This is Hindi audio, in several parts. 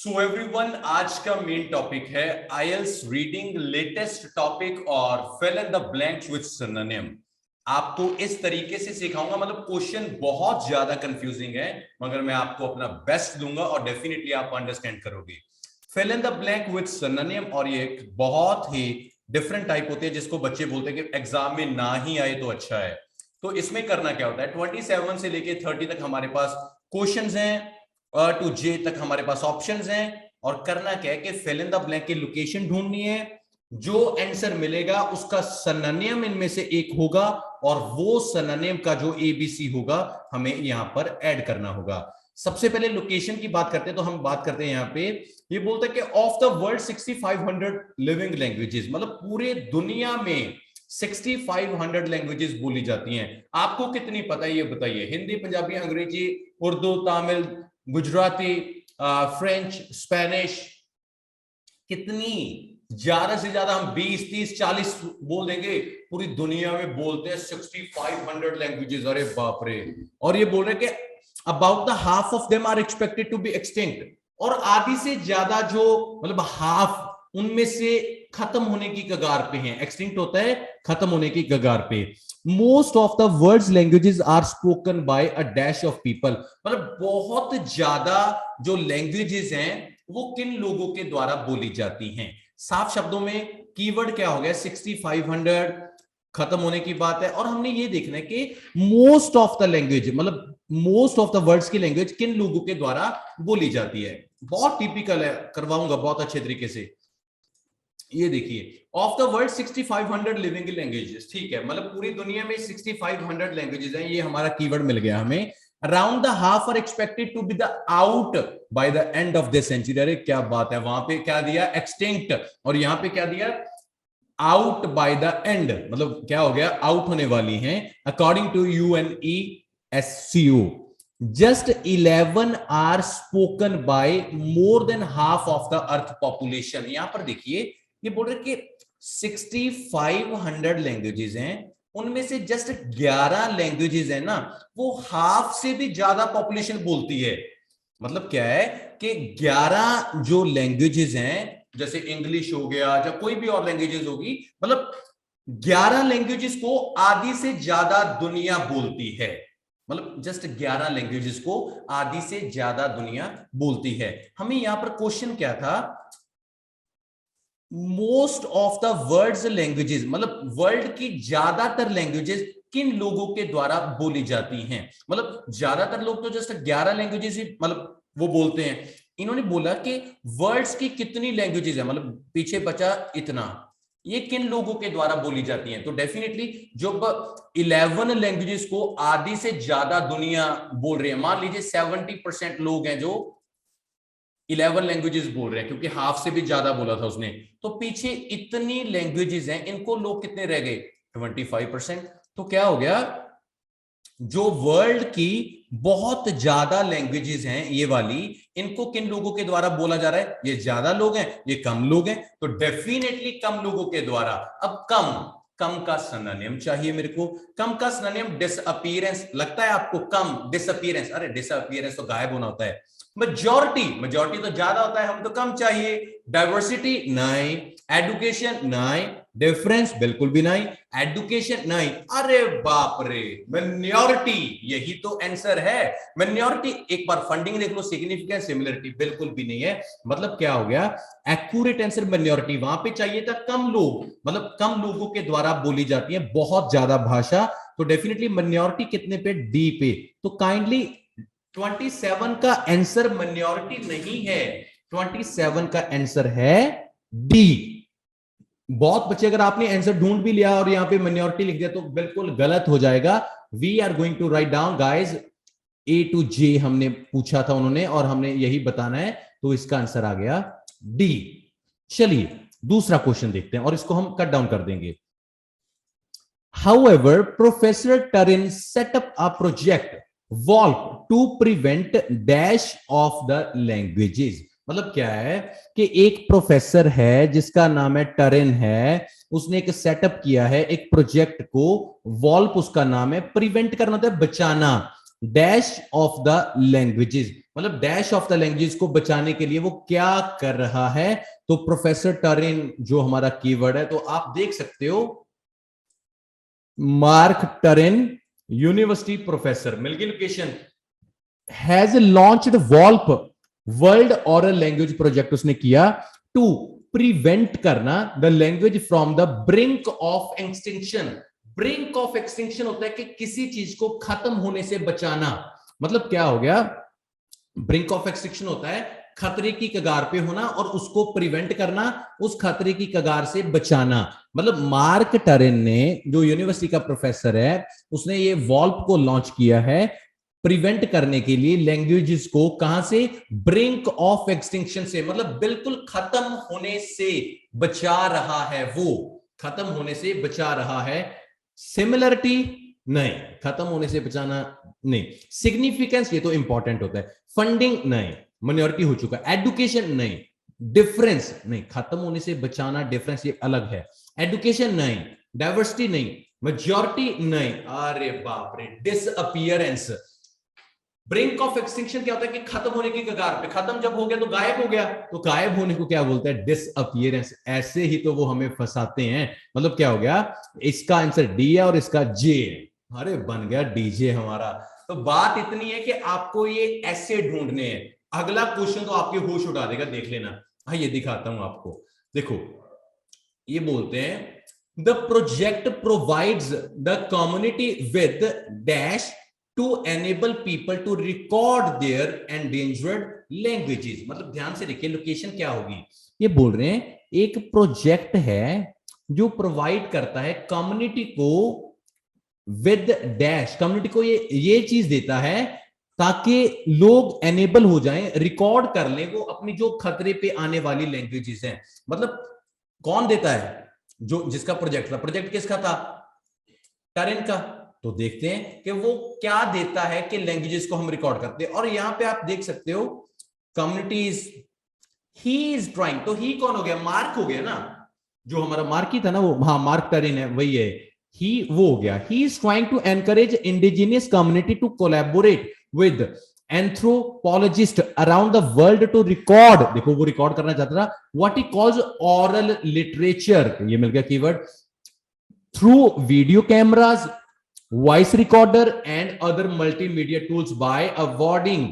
सो एवरीवन, आज का मेन टॉपिक है आईएलटीएस रीडिंग लेटेस्ट टॉपिक और fill in the blanks with synonym. आपको इस तरीके से सिखाऊंगा, मतलब क्वेश्चन बहुत ज्यादा कंफ्यूजिंग है मगर मैं आपको अपना बेस्ट दूंगा और डेफिनेटली आप अंडरस्टैंड करोगे। Fill in the blank with synonym, और ये एक बहुत ही डिफरेंट टाइप होती है जिसको बच्चे बोलते हैं कि एग्जाम में ना ही आए तो अच्छा है। तो इसमें करना क्या होता है, 27 से लेके 30 तक हमारे पास क्वेश्चंस हैं, टू जे तक हमारे पास ऑप्शंस हैं, और करना क्या है कि फिल इन द ब्लैंक की लोकेशन ढूंढनी है। जो आंसर मिलेगा उसका सिनोनिम इनमें से एक होगा और वो सिनोनिम का जो एबीसी होगा हमें यहां पर ऐड करना होगा। सबसे पहले लोकेशन की बात करते हैं, तो हम बात करते हैं यहां पे, ये बोलते हैं कि of the world 6500 living languages, मतलब पूरे दुनिया में 6500 लैंग्वेजेस बोली जाती हैं। आपको कितनी पता है ये बताइए? हिंदी, पंजाबी, अंग्रेजी, उर्दू, तमिल, गुजराती, फ्रेंच, स्पेनिश, कितनी? ज्यादा से ज्यादा हम 20, 30, 40 बोल देंगे। पूरी दुनिया में बोलते हैं 6500 लैंग्वेजेस। अरे बाप रे! और ये बोल रहे कि about the half of them are expected to be extinct, और आधी से ज्यादा जो मतलब हाफ उनमें से खत्म होने की कगार पे हैं। एक्सटिंक्ट होता है खत्म होने की कगार पे। Most of the world's languages are spoken by a dash of people, मतलब बहुत ज्यादा जो लैंग्वेजेस हैं वो किन लोगों के द्वारा बोली जाती हैं। साफ शब्दों में कीवर्ड क्या हो गया? 6500 खत्म होने की बात है, और हमने ये देखना है कि मोस्ट ऑफ द लैंग्वेज, मतलब मोस्ट ऑफ द वर्ड्स की लैंग्वेज किन लोगों के द्वारा बोली जाती है। बहुत टिपिकल है, करवाऊंगा बहुत अच्छे तरीके से। ये देखिए, of the world 6500 living languages, ठीक है, मतलब पूरी दुनिया में 6500 लैंग्वेजेस हैं। ये हमारा कीवर्ड मिल गया हमें। Around the half are expected to be the out by the end of this century. अरे क्या बात है! वहां पे क्या दिया? एक्सटिंक्ट, और यहां पे क्या दिया? आउट बाय द एंड, मतलब क्या हो गया? आउट होने वाली हैं। According to UNESCO just 11 are spoken by more than half of the earth population। यहां पर देखिए, ये बोल रहे कि 6500 लैंग्वेजेस हैं, उनमें से जस्ट 11 लैंग्वेजेस है ना, वो हाफ से भी ज्यादा पॉपुलेशन बोलती है। मतलब क्या है कि 11 जो लैंग्वेजेस हैं, जैसे इंग्लिश हो गया या कोई भी और लैंग्वेजेस होगी, मतलब 11 लैंग्वेजेस को आधी से ज्यादा दुनिया बोलती है। मतलब जस्ट 11 लैंग्वेजेस को आधी से ज्यादा दुनिया बोलती है। हमें यहां पर क्वेश्चन क्या था? Most of the world's languages, मतलब वर्ल्ड की ज्यादातर लैंग्वेजेस किन लोगों के द्वारा बोली जाती हैं। मतलब ज्यादातर लोग तो जस्ट 11 लैंग्वेजेस ही मतलब वो बोलते हैं। इन्होंने बोला कि वर्ल्ड्स की कितनी लैंग्वेजेस है, मतलब पीछे बचा इतना, ये किन लोगों के द्वारा बोली जाती हैं। तो डेफिनेटली जो 11 लैंग्वेजेस को आधी से ज्यादा दुनिया बोल रही है, मान लीजिए 70% लोग हैं जो 11 लैंग्वेजेस बोल रहे हैं, क्योंकि हाफ से भी ज्यादा बोला था उसने, तो पीछे इतनी लैंग्वेजेस हैं, इनको लोग कितने रह गए? 25%। तो क्या हो गया? जो वर्ल्ड की बहुत ज्यादा लैंग्वेजेस हैं ये वाली, इनको किन लोगों के द्वारा बोला जा रहा है? ये ज्यादा लोग हैं, ये कम लोग हैं, तो डेफिनेटली कम लोगों के द्वारा। अब कम, कम का सिनोनिम चाहिए मेरे को। कम का सिनोनिम डिसअपीयरेंस। लगता है आपको? कम डिसअपीयरेंस, अरे डिसअपीयरेंस तो गायब होना होता है। मेजॉरिटी, मेजॉरिटी तो ज्यादा होता है, हम तो कम चाहिए। डाइवर्सिटी नहीं, एडुकेशन नहीं, डिफरेंस बिल्कुल भी नहीं, एडुकेशन नहीं। अरे बाप रे! माइनॉरिटी, यही तो आंसर है। माइनॉरिटी, एक बार फंडिंग देख लो, सिग्निफिकेंस, सिमिलरिटी बिल्कुल भी नहीं है। मतलब क्या हो गया? Accurate answer minority. वहां पे चाहिए था कम लोग, मतलब कम लोगों के द्वारा बोली जाती है बहुत ज्यादा भाषा। तो डेफिनेटली माइनॉरिटी कितने पे? डी पे। तो काइंडली 27 का आंसर माइनॉरिटी नहीं है, 27 का आंसर है डी। बहुत बच्चे, अगर आपने आंसर ढूंढ भी लिया और यहां पे माइनॉरिटी लिख दिया तो बिल्कुल गलत हो जाएगा। We are going to write down guys, A to J हमने पूछा था उन्होंने, और हमने यही बताना है, तो इसका आंसर आ गया डी। चलिए दूसरा क्वेश्चन देखते हैं, और इसको हम कट डाउन कर देंगे। However, Professor Turin set up a project VOLP to prevent dash of the languages। मतलब क्या है कि एक प्रोफेसर है जिसका नाम है टरिन है, उसने एक सेटअप किया है एक प्रोजेक्ट को, वॉल्प उसका नाम है, प्रिवेंट करना होता है बचाना, डैश ऑफ द लैंग्वेजेस, मतलब डैश ऑफ द लैंग्वेजेस को बचाने के लिए वो क्या कर रहा है। तो प्रोफेसर टरिन जो हमारा कीवर्ड है, तो आप देख सकते हो मार्क टरिन यूनिवर्सिटी प्रोफेसर, मिलगी लोकेशन, हैज लॉन्च्ड वॉल्प वर्ल्ड ऑरल लैंग्वेज प्रोजेक्ट उसने किया टू प्रिवेंट करना the language from the brink of extinction. Brink of extinction होता है कि किसी चीज को खत्म होने से बचाना। मतलब क्या हो गया, ब्रिंक ऑफ एक्सटिंक्शन होता है खतरे की कगार पे होना और उसको प्रिवेंट करना, उस खतरे की कगार से बचाना। मतलब मार्क टरेन ने, जो यूनिवर्सिटी का प्रोफेसर है, उसने ये वॉल्प को लॉन्च किया है प्रिवेंट करने के लिए लैंग्वेजेस को, कहां से, ब्रिंक ऑफ एक्सटिंक्शन से, मतलब बिल्कुल खत्म होने से बचा रहा है, वो खत्म होने से बचा रहा है। सिमिलरिटी नहीं, खत्म होने से बचाना नहीं। सिग्निफिकेंस ये तो इंपॉर्टेंट होता है। फंडिंग नहीं, माइनॉरिटी हो चुका। एडुकेशन नहीं, डिफरेंस नहीं, खत्म होने से बचाना डिफरेंस ये अलग है। एडुकेशन नहीं, डाइवर्सिटी नहीं, मेजॉरिटी नहीं, अरे बाप रे, डिसअपियरेंस। ब्रिंक ऑफ एक्सटिंक्शन क्या होता है कि खत्म होने की कगार पे, खत्म जब हो गया तो गायब हो गया, तो गायब होने को क्या बोलते हैं, डिसअपियरेंस। ऐसे ही तो वो हमें फंसाते हैं। मतलब क्या हो गया, इसका आंसर डी है और इसका जे। अरे बन गया डीजे हमारा। तो बात इतनी है कि आपको ये ऐसे ढूंढने हैं। अगला क्वेश्चन तो आपके होश उड़ा देगा, देख लेना। हाँ ये दिखाता हूं आपको, देखो ये बोलते हैं the project provides the community with dash to enable people to record their endangered languages. मतलब ध्यान से देखिए लोकेशन क्या होगी। ये बोल रहे हैं एक प्रोजेक्ट है जो प्रोवाइड करता है कम्युनिटी को विद डैश, कम्युनिटी को ये चीज देता है ताकि लोग एनेबल हो जाएं, रिकॉर्ड कर लें वो अपनी जो खतरे पे आने वाली लैंग्वेजेस हैं। मतलब कौन देता है, जो जिसका प्रोजेक्ट था, प्रोजेक्ट किसका था, टरेन का। तो देखते हैं कि वो क्या देता है कि लैंग्वेजेस को हम रिकॉर्ड करते हैं। और यहां पे आप देख सकते हो कम्युनिटीज, ही इज ट्राइंग, तो ही कौन हो गया, मार्क हो गया ना, जो हमारा मार्क ही था ना वो, हाँ मार्क टरेन है, वही है, ही वो हो गया। He is trying to encourage indigenous community to collaborate with anthropologist around the world to record, देखो वो रिकॉर्ड करना चाहता था, what he calls oral literature, ये मिल गया keyword, through video cameras, voice recorder and other multimedia tools by awarding,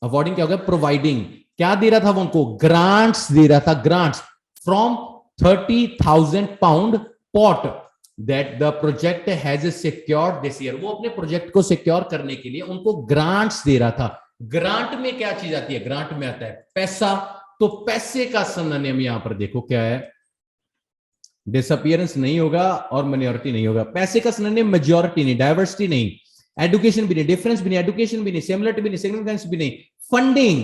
awarding क्या हो गया, प्रोवाइडिंग, क्या दे रहा था वो उनको, ग्रांट्स दे रहा था, grants from 30,000 pound pot that the project has secured this year. वो अपने प्रोजेक्ट को सिक्योर करने के लिए उनको ग्रांट्स दे रहा था। ग्रांट में क्या चीज आती है, ग्रांट में आता है पैसा। तो पैसे का सिनोनिम यहां पर देखो क्या है, डिसअपियरेंस नहीं होगा और माइनॉरिटी नहीं होगा। पैसे का सिनोनिम मेजॉरिटी नहीं, डाइवर्सिटी नहीं, एडुकेशन भी नहीं, डिफरेंस भी नहीं, एडुकेशन भी नहीं, सिमिलरिटी भी नहीं, सिग्निफिकेंस भी नहीं, फंडिंग।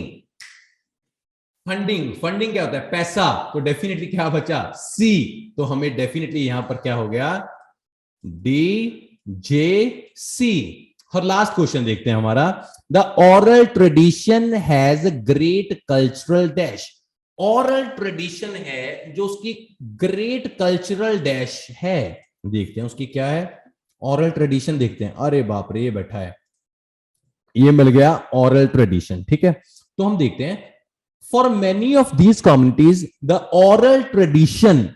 फंडिंग, फंडिंग क्या होता है, पैसा। तो डेफिनेटली क्या बचा, सी। तो हमें डेफिनेटली यहां पर क्या हो गया, डी जे सी। और लास्ट क्वेश्चन देखते हैं हमारा, the oral tradition has great cultural dash. Oral tradition है जो उसकी ग्रेट कल्चरल डैश है, देखते हैं उसकी क्या है, ऑरल ट्रेडिशन देखते हैं। अरे बाप रे, ये बैठा है, ये मिल गया ऑरल ट्रेडिशन, ठीक है। तो हम देखते हैं, for many of these communities the oral tradition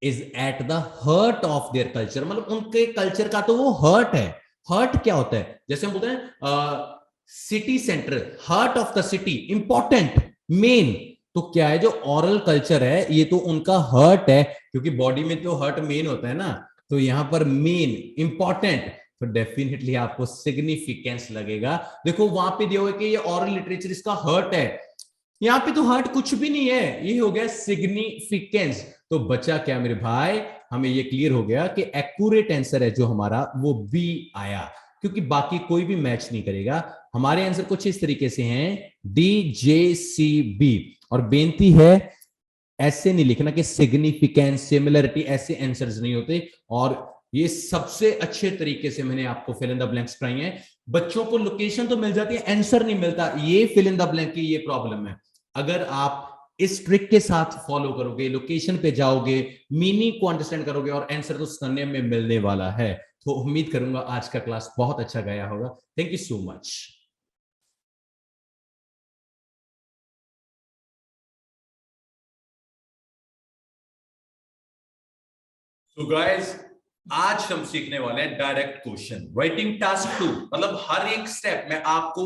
is at the heart of their culture. मतलब उनके कल्चर का तो वो हर्ट है। हर्ट क्या होता है, जैसे हम बोलते हैं city centre, heart of the city, important, main. तो क्या है, जो ऑरल कल्चर है ये तो उनका हर्ट है, क्योंकि बॉडी में तो हर्ट मेन होता है ना, तो यहां पर मेन, इंपॉर्टेंट, तो डेफिनेटली आपको सिग्निफिकेंस लगेगा। देखो वहां पे दिया हुआ कि ये ऑरल लिटरेचर इसका हर्ट है, यहां पे तो हर्ट कुछ भी नहीं है, ये हो गया सिग्निफिकेंस। तो बचा क्या मेरे भाई, हमें ये क्लियर हो गया कि एक्यूरेट आंसर है जो हमारा वो बी आया, क्योंकि बाकी कोई भी मैच नहीं करेगा। हमारे आंसर कुछ इस तरीके से हैं, डी जे सी बी। और बेनती है ऐसे नहीं लिखना कि सिग्निफिकेंस, सिमिलरिटी, ऐसे आंसर्स नहीं होते। और ये सबसे अच्छे तरीके से मैंने आपको फिल इन द ब्लैंक्स कराई हैं। बच्चों को लोकेशन तो मिल जाती है, आंसर नहीं मिलता, ये फिल इन द ब्लैंक की ये प्रॉब्लम है। अगर आप इस ट्रिक के साथ फॉलो करोगे, लोकेशन पे जाओगे, मीनिंग को अंडरस्टैंड करोगे, और आंसर तो सिनोनिम में मिलने वाला है। तो उम्मीद करूंगा आज का क्लास बहुत अच्छा गया होगा। Thank you so much. तो गाइस, आज हम सीखने वाले हैं डायरेक्ट क्वेश्चन राइटिंग टास्क 2। मतलब हर एक स्टेप में आपको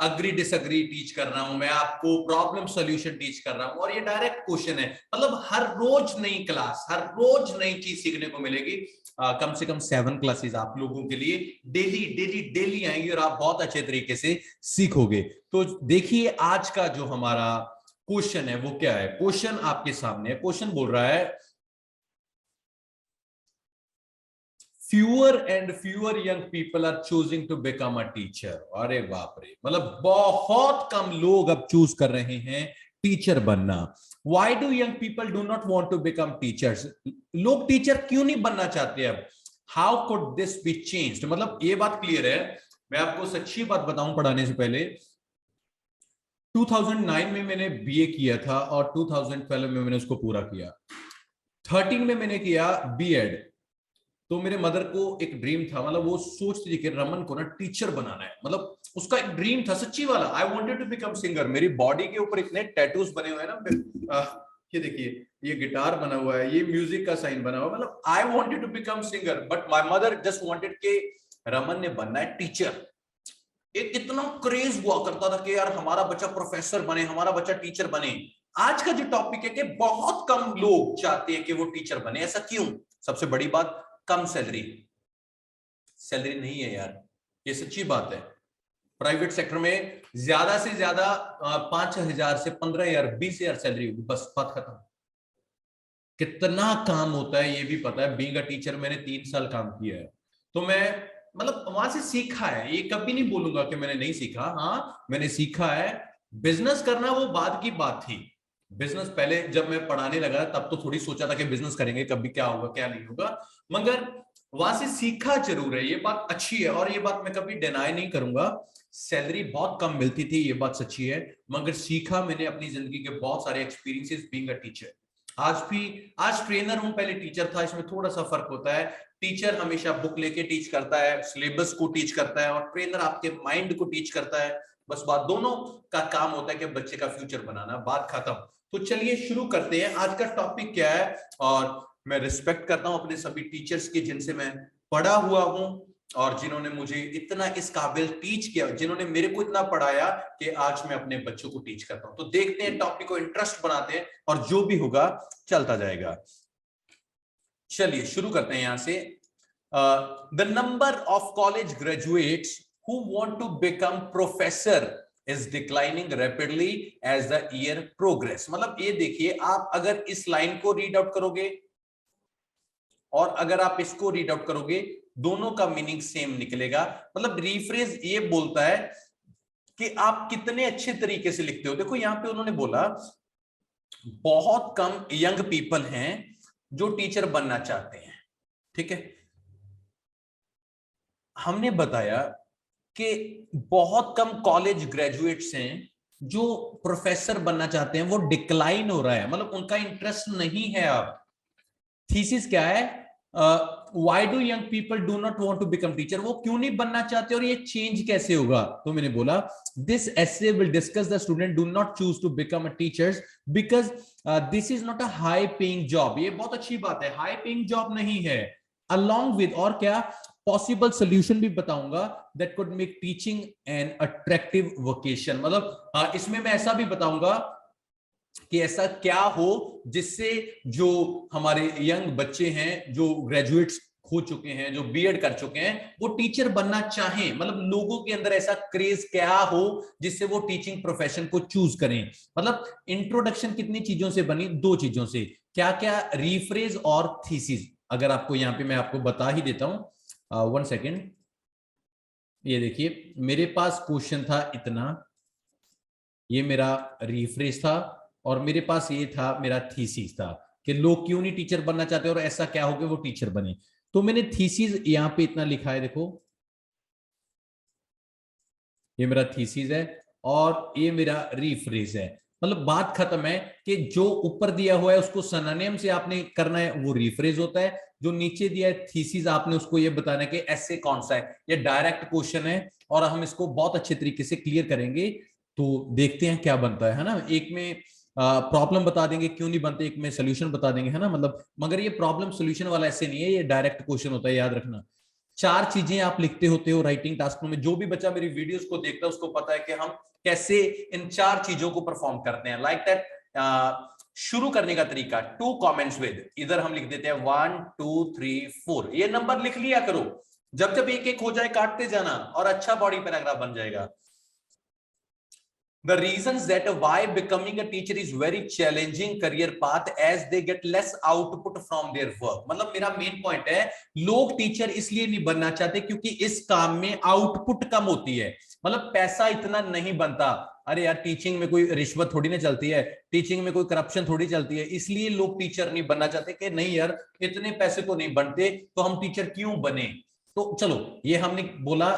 अग्री डिसअग्री टीच कर रहा हूं, मैं आपको प्रॉब्लम सॉल्यूशन टीच कर रहा हूं, और ये डायरेक्ट क्वेश्चन है। मतलब हर रोज नई क्लास, हर रोज नई चीज सीखने को मिलेगी। कम से कम 7 क्लासेस आप लोगों के लिए डेली डेली डेली आएंगी और आप बहुत अच्छे तरीके से सीखोगे। तो देखिए आज का जो हमारा क्वेश्चन है वो क्या है। क्वेश्चन आपके सामने है। क्वेश्चन बोल रहा है fewer and fewer young people are choosing to become a teacher। अरे बाप रे, मतलब बहुत कम लोग अब चूज कर रहे हैं टीचर बनना। Why do young people do not want to become teachers? लोग टीचर क्यों नहीं बनना चाहते अब? How could this be changed? मतलब ये बात क्लियर है। मैं आपको सच्ची बात बताऊं पढ़ाने से पहले, 2009 में मैंने बीए किया था और 2012 में मैंने उसको पूरा किया। 13 में मैंने किया बीएड। तो मेरे मदर को एक ड्रीम था, मतलब वो सोचती थी कि रमन को ना टीचर बनाना है। मतलब उसका एक ड्रीम था सच्ची वाला। I wanted to become singer. मेरी बॉडी के ऊपर इतने टैटूज बने हुए हैं ना, ये देखिए, ये गिटार बना हुआ है, ये म्यूजिक का साइन बना हुआ है। मतलब I wanted to become singer, but my mother just wanted के रमन ने बनना है टीचर। एक इतना क्रेज हुआ करता था कि यार हमारा बच्चा प्रोफेसर बने, हमारा बच्चा टीचर बने। आज का जो टॉपिक है कि बहुत कम लोग चाहते हैं कि वो टीचर बने। ऐसा क्यों? सबसे बड़ी बात, कम सैलरी। सैलरी नहीं है यार, ये सच्ची बात है। प्राइवेट सेक्टर में ज्यादा से ज्यादा 5,000 से 15,000 20,000 सैलरी होगी, बस बात खत्म। कितना काम होता है ये भी पता है। बीइंग अ टीचर मैंने 3 साल काम किया है, तो मैं मतलब वहां से सीखा है। ये कभी नहीं बोलूंगा कि मैंने नहीं सीखा, हाँ मैंने सीखा है। बिजनेस करना वो बाद की बात थी। बिजनेस पहले जब मैं पढ़ाने लगा तब तो थोड़ी सोचा था कि बिजनेस करेंगे, कभी क्या होगा क्या नहीं होगा, मगर वहां से सीखा जरूर है। ये बात अच्छी है और ये बात मैं कभी डिनाई नहीं करूंगा। सैलरी बहुत कम मिलती थी, ये बात सच्ची है, मगर सीखा मैंने अपनी जिंदगी के बहुत सारे एक्सपीरियंसेस बीइंग अ टीचर। आज भी, आज ट्रेनर हूं, पहले टीचर था। इसमें थोड़ा सा फर्क होता है। टीचर हमेशा बुक लेके टीच करता है, सिलेबस को टीच करता है, और ट्रेनर आपके माइंड को टीच करता है। बस बात दोनों का काम होता है कि बच्चे का फ्यूचर बनाना, बात खत्म। तो चलिए शुरू करते हैं। आज का टॉपिक क्या है, और मैं रिस्पेक्ट करता हूं अपने सभी टीचर्स की जिनसे मैं पढ़ा हुआ हूं और जिन्होंने मुझे इतना इस काबिल टीच किया, जिन्होंने मेरे को इतना पढ़ाया कि आज मैं अपने बच्चों को टीच करता हूं। तो देखते हैं, टॉपिक को इंटरेस्ट बनाते हैं और जो भी होगा चलता जाएगा। चलिए शुरू करते हैं यहां से। The number of college graduates who want to become professor is declining rapidly as the year progress. मतलब ये देखिए, आप अगर इस लाइन को रीड आउट करोगे और अगर आप इसको रीड आउट करोगे, दोनों का मीनिंग सेम निकलेगा। मतलब रीफ्रेज ये बोलता है कि आप कितने अच्छे तरीके से लिखते हो। देखो यहां पे उन्होंने बोला बहुत कम यंग पीपल हैं जो टीचर बनना चाहते हैं, ठीक है। हमने बताया कि बहुत कम कॉलेज ग्रेजुएट्स हैं जो प्रोफेसर बनना चाहते हैं, वो डिक्लाइन हो रहा है, मतलब उनका इंटरेस्ट नहीं है अब। थीसिस क्या है? Why do young people do not want to become teacher, वो क्यों नहीं बनना चाहते और ये चेंज कैसे होगा? तो मैंने बोला this essay will discuss the student do not choose to become a teachers because this is not a high paying job. ये बहुत अच्छी बात है, हाई पेइंग जॉब नहीं है। अलॉन्ग विद, और क्या, पॉसिबल सोल्यूशन भी बताऊंगा that could make teaching an attractive vocation. मतलब इसमें मैं ऐसा भी बताऊंगा कि ऐसा क्या हो जिससे जो हमारे यंग बच्चे हैं, जो ग्रेजुएट्स हो चुके हैं, जो बीएड कर चुके हैं, वो टीचर बनना चाहें। मतलब लोगों के अंदर ऐसा क्रेज क्या हो जिससे वो टीचिंग प्रोफेशन को चूज करें। मतलब इंट्रोडक्शन कितनी चीजों से बनी? 2 चीजों से। क्या क्या? रीफ्रेज और थीसिस। अगर आपको यहां पे मैं आपको बता ही देता हूं, 1 सेकेंड। ये देखिए, मेरे पास क्वेश्चन था इतना, ये मेरा रीफ्रेज था, और मेरे पास ये था मेरा थीसिस था कि लोग क्यों नहीं टीचर बनना चाहते और ऐसा क्या हो कि वो टीचर बने। तो मैंने थीसिस यहां पे इतना लिखा है, देखो ये मेरा थीसिस है और ये मेरा रीफ्रेज है। मतलब बात खत्म है कि जो ऊपर दिया हुआ है उसको सिनोनिम से आपने करना है, वो रिफ्रेज होता है। जो नीचे दिया है थीसिस, आपने उसको ये बताना है कि ऐसे कौन सा है। ये डायरेक्ट क्वेश्चन है और हम इसको बहुत अच्छे तरीके से क्लियर करेंगे। तो देखते हैं क्या बनता है ना। एक में प्रॉब्लम बता देंगे क्यों नहीं बनते, एक में सोल्यूशन बता देंगे, है ना। मतलब मगर ये प्रॉब्लम सोल्यूशन वाला ऐसे नहीं है, ये डायरेक्ट क्वेश्चन होता है, याद रखना। चार चीजें आप लिखते होते हो राइटिंग टास्क में। जो भी बच्चा मेरी वीडियोस को देखता है उसको पता है कि हम कैसे इन चार चीजों को परफॉर्म करते हैं। लाइक दैट शुरू करने का तरीका, 2 कमेंट्स विद, इधर हम लिख देते हैं 1 2 3 4, ये नंबर लिख लिया करो। जब जब एक एक हो जाए काटते जाना और अच्छा बॉडी पैराग्राफ बन जाएगा। The reasons that why becoming a teacher is very challenging career path as they get less output from their work। मतलब मेरा मेन पॉइंट है, लोग टीचर इसलिए नहीं बनना चाहते क्योंकि इस काम में आउटपुट कम होती है, मतलब पैसा इतना नहीं बनता। अरे यार, टीचिंग में कोई रिश्वत थोड़ी ना चलती है, टीचिंग में कोई करप्शन थोड़ी चलती है, इसलिए लोग टीचर नहीं बनना चाहते कि नहीं यार इतने पैसे तो नहीं बनते, तो हम टीचर क्यों बने। तो चलो ये हमने बोला,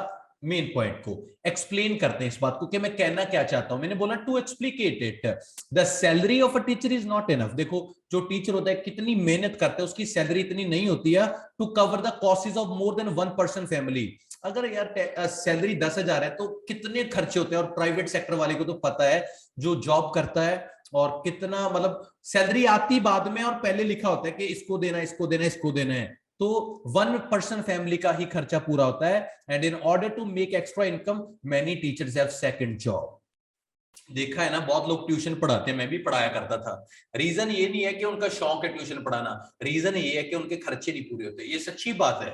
मेन पॉइंट को एक्सप्लेन करते हैं इस बात को कि मैं कहना क्या चाहता हूं। मैंने बोला to explicate it, the salary of a teacher is not enough. देखो जो टीचर होता है कितनी मेहनत करता है, उसकी सैलरी इतनी नहीं होती है to cover the costage of more than 1 person family. अगर यार सैलरी 10,000 है तो कितने खर्चे होते हैं। और प्राइवेट सेक्टर वाले को तो पता है, जो जॉब करता है, और कितना मतलब सैलरी आती बाद में और पहले लिखा होता है कि इसको देना, इसको देना, इसको देना है। तो 1 पर्सन फैमिली का ही खर्चा पूरा होता है। And in order to make extra income many teachers have second job. देखा है ना, बहुत लोग ट्यूशन पढ़ाते हैं, मैं भी पढ़ाया करता था। रीजन ये नहीं है कि उनका शौक है ट्यूशन पढ़ाना, रीजन ये है कि उनके खर्चे नहीं पूरे होते। ये सच्ची बात है।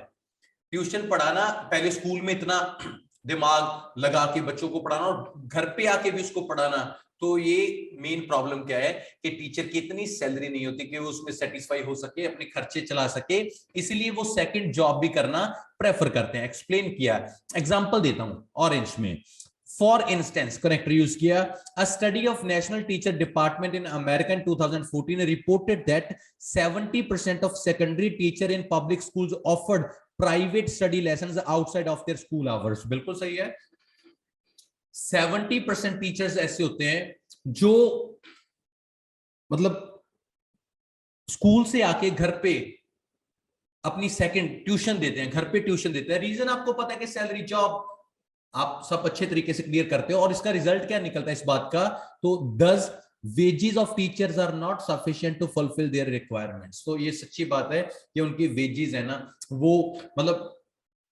ट्यूशन पढ़ाना, पहले स्कूल में इतना दिमाग लगा के बच्चों को पढ़ाना और घर पे आके भी उसको पढ़ाना, तो ये मेन प्रॉब्लम क्या है कि टीचर की इतनी सैलरी नहीं होती कि वो उसमें सेटिस्फाई हो सके, अपने खर्चे चला सके, इसलिए वो सेकंड जॉब भी करना प्रेफर करते हैं। एक्सप्लेन किया, एग्जांपल देता हूं ऑरेंज में। फॉर इंस्टेंस करेक्टर यूज किया, अ study of national teacher department in America in 2014 reported that 70% of secondary teacher in public schools offered private study lessons outside of their school hours. बिल्कुल सही है। 70% टीचर्स ऐसे होते हैं जो मतलब स्कूल से आके घर पे अपनी सेकंड ट्यूशन देते हैं, घर पे ट्यूशन देते हैं। रीजन आपको पता है कि सैलरी, जॉब, आप सब अच्छे तरीके से क्लियर करते हो। और इसका रिजल्ट क्या निकलता है इस बात का, तो thus wages of teachers are not sufficient to fulfil their requirements. तो ये सच्ची बात है कि उनकी वेजेस है ना, वो मतलब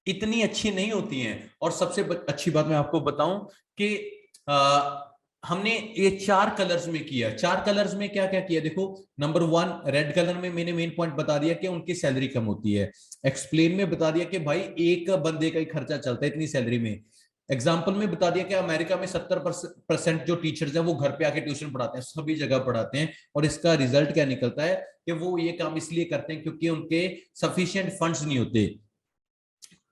इतनी अच्छी नहीं होती हैं। और सबसे अच्छी बात मैं आपको बताऊं कि हमने ये 4 कलर्स में किया। 4 कलर्स में क्या क्या किया, देखो नंबर 1 रेड कलर में मैंने मेन पॉइंट बता दिया कि उनकी सैलरी कम होती है। एक्सप्लेन में बता दिया कि भाई एक बंदे का ही खर्चा चलता है इतनी सैलरी में। एग्जाम्पल में बता दिया कि अमेरिका में 70% जो टीचर्स हैं वो घर पे आके ट्यूशन पढ़ाते हैं, सभी जगह पढ़ाते हैं। और इसका रिजल्ट क्या निकलता है कि वो ये काम इसलिए करते हैं क्योंकि उनके सफिशिएंट फंड्स नहीं होते।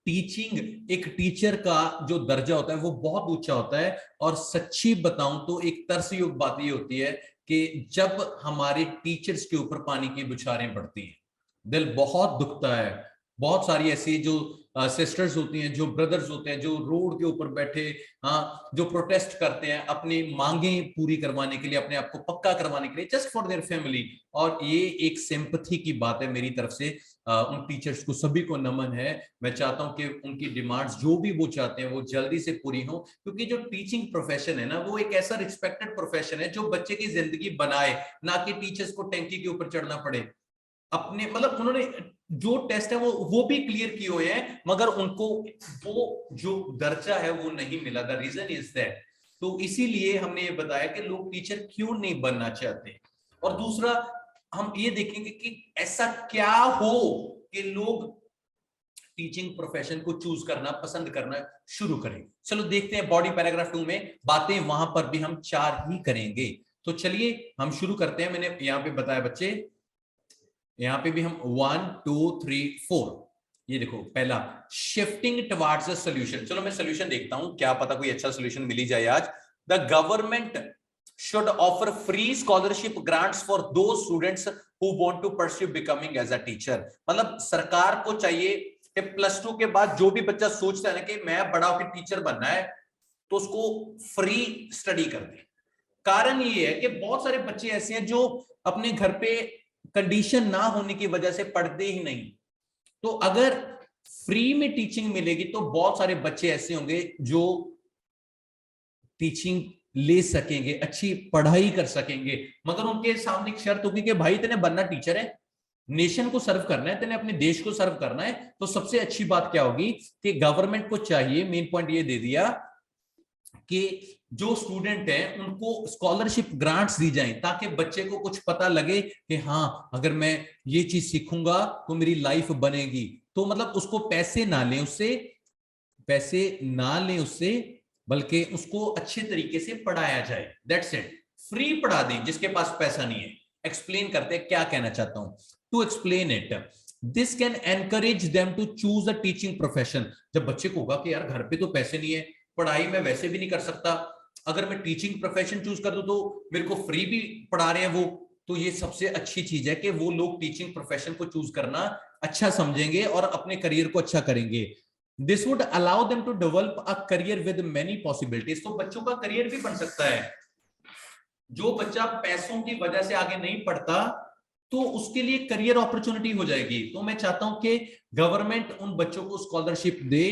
टीचिंग, एक टीचर का जो दर्जा होता है वो बहुत ऊंचा होता है। और सच्ची बताऊं तो एक तरसयोग बात ये होती है कि जब हमारे टीचर्स के ऊपर पानी की बौछारें पड़ती हैं, दिल बहुत दुखता है। बहुत सारी ऐसी जो सिस्टर्स होती हैं, जो ब्रदर्स होते हैं, जो रोड के ऊपर बैठे, हाँ, जो प्रोटेस्ट करते हैं अपनी मांगे पूरी करवाने के लिए, अपने आप को पक्का करवाने के लिए, जस्ट फॉर देयर फैमिली। और ये एक सिंपैथी की बात है मेरी तरफ से। उन टीचर्स को सभी को नमन है। मैं चाहता हूं कि उनकी डिमांड्स जो भी वो चाहते हैं वो जल्दी से पूरी हो, क्योंकि जो टीचिंग प्रोफेशन है ना, वो एक ऐसा रिस्पेक्टेड प्रोफेशन है जो बच्चे की जिंदगी बनाए, ना कि टीचर्स को टैंकी के ऊपर चढ़ना पड़े। अपने मतलब उन्होंने जो टेस्ट है वो भी क्लियर किए हुए हैं, मगर उनको वो जो दर्जा है वो नहीं मिला। The reason is that. तो इसीलिए हमने ये बताया कि लोग टीचर क्यों नहीं बनना चाहते। और दूसरा हम ये देखेंगे कि ऐसा क्या हो कि लोग टीचिंग प्रोफेशन को चूज करना, पसंद करना शुरू करें। चलो देखते हैं बॉडी पैराग्राफ 2 में बातें, वहां पर भी हम 4 ही करेंगे। तो चलिए हम शुरू करते हैं। मैंने यहां पे बताया बच्चे, यहां पे भी हम 1 2 3 4। ये देखो पहला, शिफ्टिंग टुवर्ड्स अ सॉल्यूशन। चलो मैं सॉल्यूशन देखता हूं, क्या पता कोई अच्छा सॉल्यूशन मिल ही जाए आज। The government should offer free scholarship grants for those students who want to pursue becoming as a teacher। मतलब सरकार को चाहिए कि +2 के बाद जो भी बच्चा सोचता है ना कि मैं बड़ा होकर टीचर बनना है, तो उसको फ्री स्टडी कर दे। कारण ये है कि बहुत सारे बच्चे ऐसे हैं जो अपने घर पे कंडीशन ना होने की वजह से पढ़ते ही नहीं। तो अगर फ्री में टीचिंग मिलेगी तो बहुत सारे बच्चे ऐसे होंगे जो टीचिंग ले सकेंगे, अच्छी पढ़ाई कर सकेंगे। मगर उनके सामने एक शर्त होगी कि भाई तेने बनना टीचर है, नेशन को सर्व करना है, तेने अपने देश को सर्व करना है। तो सबसे अच्छी बात क्या होगी कि गवर्नमेंट को चाहिए, मेन पॉइंट ये दे दिया कि जो स्टूडेंट है उनको स्कॉलरशिप ग्रांट्स दी जाएं, ताकि बच्चे को कुछ पता लगे कि हाँ अगर मैं ये चीज सीखूंगा तो मेरी लाइफ बनेगी। तो मतलब उसको पैसे ना लें उससे, बल्कि उसको अच्छे तरीके से पढ़ाया जाए। दैट्स इट, फ्री पढ़ा दें जिसके पास पैसा नहीं है। एक्सप्लेन करते हैं क्या कहना चाहता हूं। To explain it, this can encourage them to choose a teaching profession. जब बच्चे को होगा कि यार घर पे तो पैसे नहीं है, पढ़ाई में वैसे भी नहीं कर सकता, अगर मैं टीचिंग प्रोफेशन चूज कर दूं तो मेरे को फ्री भी पढ़ा रहे हैं वो, तो ये सबसे अच्छी चीज है कि वो लोग टीचिंग प्रोफेशन को चूज करना अच्छा समझेंगे और अपने करियर को अच्छा करेंगे। This would allow them to develop a career with many possibilities. तो बच्चों का करियर भी बन सकता है। जो बच्चा पैसों की वजह से आगे नहीं पढ़ता तो उसके लिए करियर अपॉर्चुनिटी हो जाएगी। तो मैं चाहता हूं कि गवर्नमेंट उन बच्चों को स्कॉलरशिप दे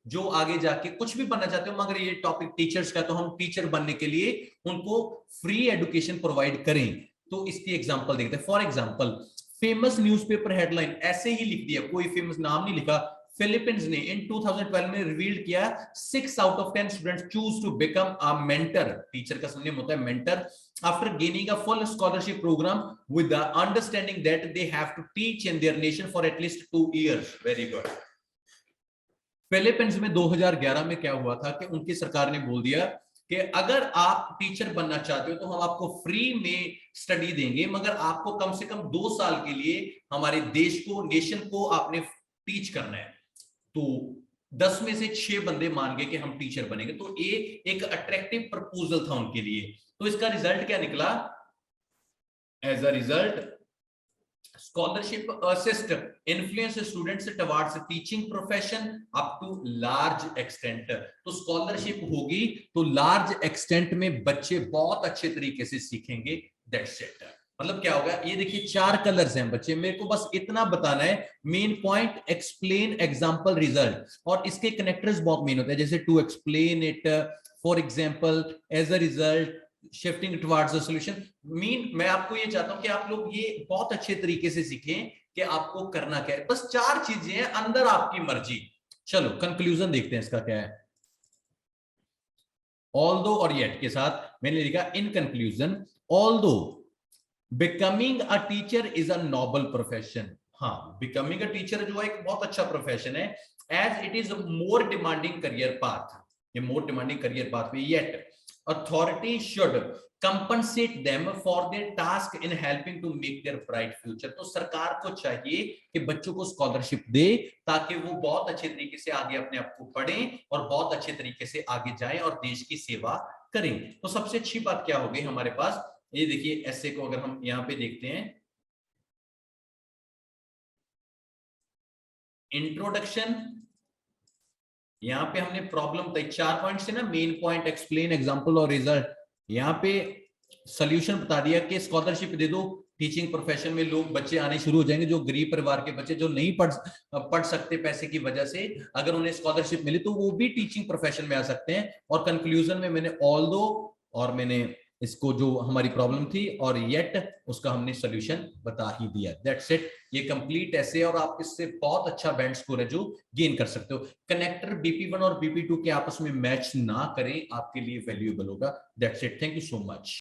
जो आगे जाके कुछ भी बनना चाहते हो। मगर ये टॉपिक टीचर्स का, तो हम टीचर बनने के लिए उनको फ्री एजुकेशन प्रोवाइड करें। तो इसकी एग्जांपल देखते हैं। For example, famous newspaper headline ऐसे ही लिख दिया, कोई फेमस नाम नहीं लिखा। फिलीपींस ने इन 2012 में रिवील्ड किया 6 out of 10 students choose to become a mentor. Teacher का सरनेम होता है mentor. After gaining a full scholarship programme with the understanding that they have to teach in their nation for at least 2 years. Very good. Philippines में 2011 में क्या हुआ था कि उनकी सरकार ने बोल दिया कि अगर आप टीचर बनना चाहते हो तो हम आपको फ्री में स्टडी देंगे, मगर आपको कम से कम 2 साल के लिए हमारे देश को, नेशन को आपने टीच करना है। तो 10 में से 6 बंदे मान गए कि हम टीचर बनेंगे। तो ये एक अट्रैक्टिव प्रपोजल था उनके लिए। तो इसका रिजल्ट क्या निकला? As a result, scholarship assist influence students towards teaching profession up to large extent। तो स्कॉलरशिप होगी तो लार्ज एक्सटेंट में बच्चे बहुत अच्छे तरीके से सीखेंगे। That's it. मतलब क्या होगा, ये देखिए 4 कलर्स हैं बच्चे, मेरे को बस इतना बताना है। Main point, explain, example, result. और इसके कनेक्टर्स बहुत मेन होते हैं, जैसे to explain it, for example, as a result, shifting towards the solution. मैं आपको ये चाहता हूं कि आप लोग ये बहुत अच्छे तरीके से सीखें कि आपको करना क्या है। बस 4 चीजें हैं, अंदर आपकी मर्जी। चलो कंक्लूजन देखते हैं इसका क्या है। ऑल्दो और येट के साथ मैंने लिखा in conclusion, although becoming a teacher is a noble profession. हाँ, बिकमिंग अ टीचर जो है एक बहुत अच्छा प्रोफेशन है, as it is more demanding career path. ये मोर डिमांडिंग करियर पाथ में, yet authority should compensate them for their task in helping to make their bright future। तो सरकार को चाहिए कि बच्चों को स्कॉलरशिप दे ताकि वो बहुत अच्छे तरीके से आगे अपने आप को पढ़ें और बहुत अच्छे तरीके से आगे जाएं और देश की सेवा करें। तो सबसे अच्छी बात क्या हो गई हमारे पास, ये देखिए ऐसे को अगर हम यहां पे देखते हैं, इंट्रोडक्शन, यहाँ पे हमने प्रॉब्लम बताई 4 पॉइंट से ना, मेन पॉइंट, एक्सप्लेन, एग्जांपल और रिजल्ट। यहाँ पे सॉल्यूशन बता दिया कि स्कॉलरशिप दे दो, टीचिंग प्रोफेशन में लोग बच्चे आने शुरू हो जाएंगे, जो गरीब परिवार के बच्चे जो नहीं पढ़ सकते पैसे की वजह से, अगर उन्हें स्कॉलरशिप मिले तो वो भी टीचिंग प्रोफेशन में आ सकते हैं। और कंक्लूजन में मैंने ऑल दो और मैंने इसको जो हमारी प्रॉब्लम थी और येट उसका हमने सॉल्यूशन बता ही दिया। दैट्स इट, ये कंप्लीट ऐसे। और आप इससे बहुत अच्छा बैंड स्कोर है जो गेन कर सकते हो। कनेक्टर BP1 और BP2 के आपस में मैच ना करें, आपके लिए वैल्यूएबल होगा। That's it, thank you so much.